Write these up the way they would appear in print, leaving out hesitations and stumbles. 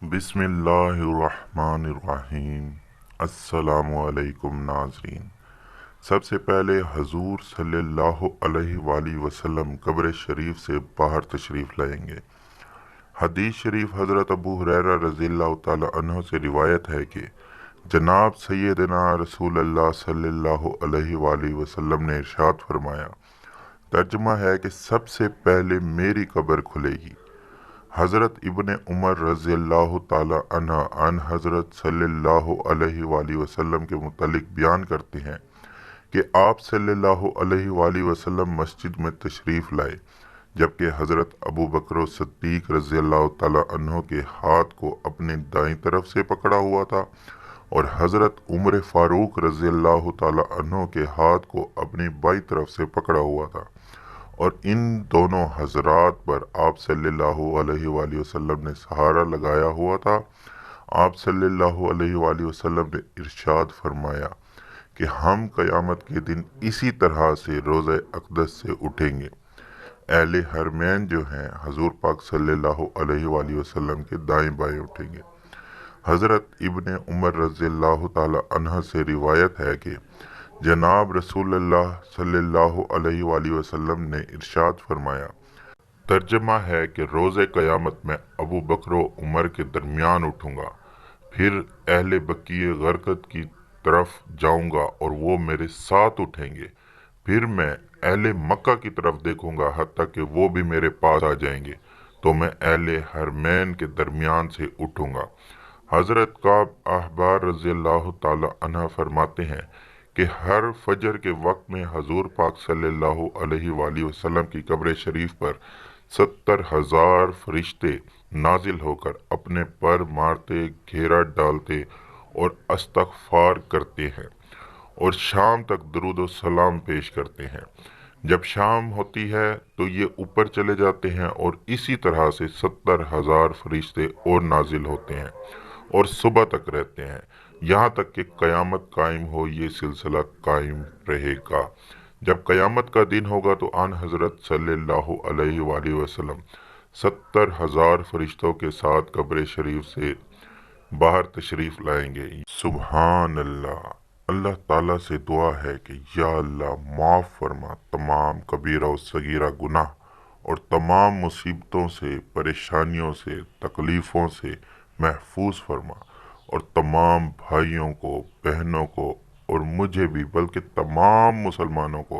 बिस्मिल्लाहिर्रहमानिर्रहीम। अस्सलामुअलैकुम नाज़रीन। सबसे पहले हजूर सल्लल्लाहु अलैहि वसल्लम कब्र शरीफ से बाहर तशरीफ़ लाएंगे। हदीस शरीफ हज़रत अबू हुरैरा रज़ियल्लाहु ताला अन्हु से रिवायत है कि जनाब सैयदना रसूलुल्लाह सल्लल्लाहु अलैहि वसल्लम ने इरशाद फरमाया, तर्जुमा है कि सबसे पहले मेरी कब्र खुलेगी। हज़रत इब्ने उमर रज़ियल्लाहु ताला अन्हा अन हज़रत सल्लल्लाहु अलैहि वसल्लम के मुतालिक बयान करते हैं कि आप सल्लल्लाहु अलैहि वसल्लम मस्जिद में तशरीफ़ लाए, जबकि हज़रत अबू बकर सिद्दीक़ रज़ियल्लाहु ताला अन्हु के हाथ को अपने दाईं तरफ से पकड़ा हुआ था और हज़रत उमर फ़ारूक रज़ियल्लाहु ताला अन्हु के हाथ को अपनी बाईं तरफ से पकड़ा हुआ था और इन दोनों हजरात पर आप सल्लल्लाहु अलैहि वसल्लम ने सहारा लगाया हुआ था। आप सल्लल्लाहु अलैहि वसल्लम ने इरशाद फरमाया कि हम क़यामत के दिन इसी तरह से रोज़े अक़दस से उठेंगे। अहले हरमैन जो हैं हजूर पाक सल्लल्लाहु अलैहि वसल्लम के दाएं बाएं उठेंगे। हज़रत इब्ने उमर रज़ियल्लाहु ताला अन्हा से रिवायत है कि जनाब रसूलुल्लाह सल्लल्लाहु अलैहि वसल्लम ने इरशाद फरमाया, तर्जमा है कि रोज़े क़यामत में अबू बकर व उमर के दरमियान उठूँगा, फिर अहले बकीए गरकत की तरफ जाऊँगा और वो मेरे साथ उठेंगे, फिर मैं अहले मक्का की तरफ देखूँगा हत्ता कि वो भी मेरे पास आ जाएंगे, तो मैं अहले हरमैन के दरमियान से उठूँगा। हज़रत काब अहबार रज़ियल्लाहु ताला अन्हा फरमाते हैं कि हर फजर के वक्त में हजूर पाक सल्लल्लाहु अलैहि वसल्लम की कब्र शरीफ पर 70,000 फरिश्ते नाजिल होकर अपने पर मारते, घेरा डालते और इस्तग़फ़ार करते हैं और शाम तक दुरूद व सलाम पेश करते हैं। जब शाम होती है तो ये ऊपर चले जाते हैं और इसी तरह से 70,000 फरिश्ते और नाजिल होते हैं और सुबह तक रहते हैं, यहाँ तक कि क़यामत कायम हो। ये सिलसिला कायम रहेगा। जब क़यामत का दिन होगा तो आन हज़रत सल्लल्लाहु अलैहि वसल्लम 70,000 फरिश्तों के साथ कब्र शरीफ से बाहर तशरीफ़ लाएंगे। सुबहान अल्लाह। अल्लाह ताला से दुआ है कि या अल्लाह माफ़ फरमा तमाम कबीरा और सगीरा गुनाह और तमाम मुसीबतों से, परेशानियों से, तकलीफ़ों से महफूज फरमा और तमाम भाइयों को, बहनों को और मुझे भी बल्कि तमाम मुसलमानों को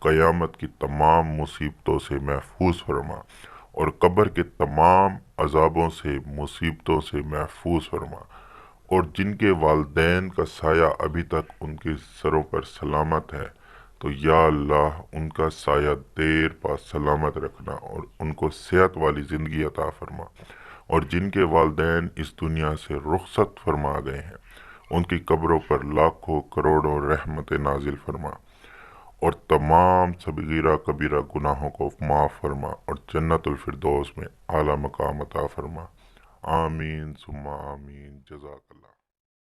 क़यामत की तमाम मुसीबतों से महफूज फरमा और कब्र के तमाम अज़ाबों से, मुसीबतों से महफूज फरमा और जिनके वालिदैन का साया अभी तक उनके सरों पर सलामत है तो या अल्लाह उनका साया देर पास सलामत रखना और उनको सेहत वाली ज़िंदगी अता फरमा और जिनके वालिदैन इस दुनिया से रुखसत फरमा गए हैं उनकी कब्रों पर लाखों करोड़ों रहमत नाजिल फरमा और तमाम सगीरा कबीरा गुनाहों को माफ़ फरमा और जन्नतुल फिरदौस में आला मकाम अता फरमा। आमीन सुम्मा आमीन। जज़ाकल्लाह।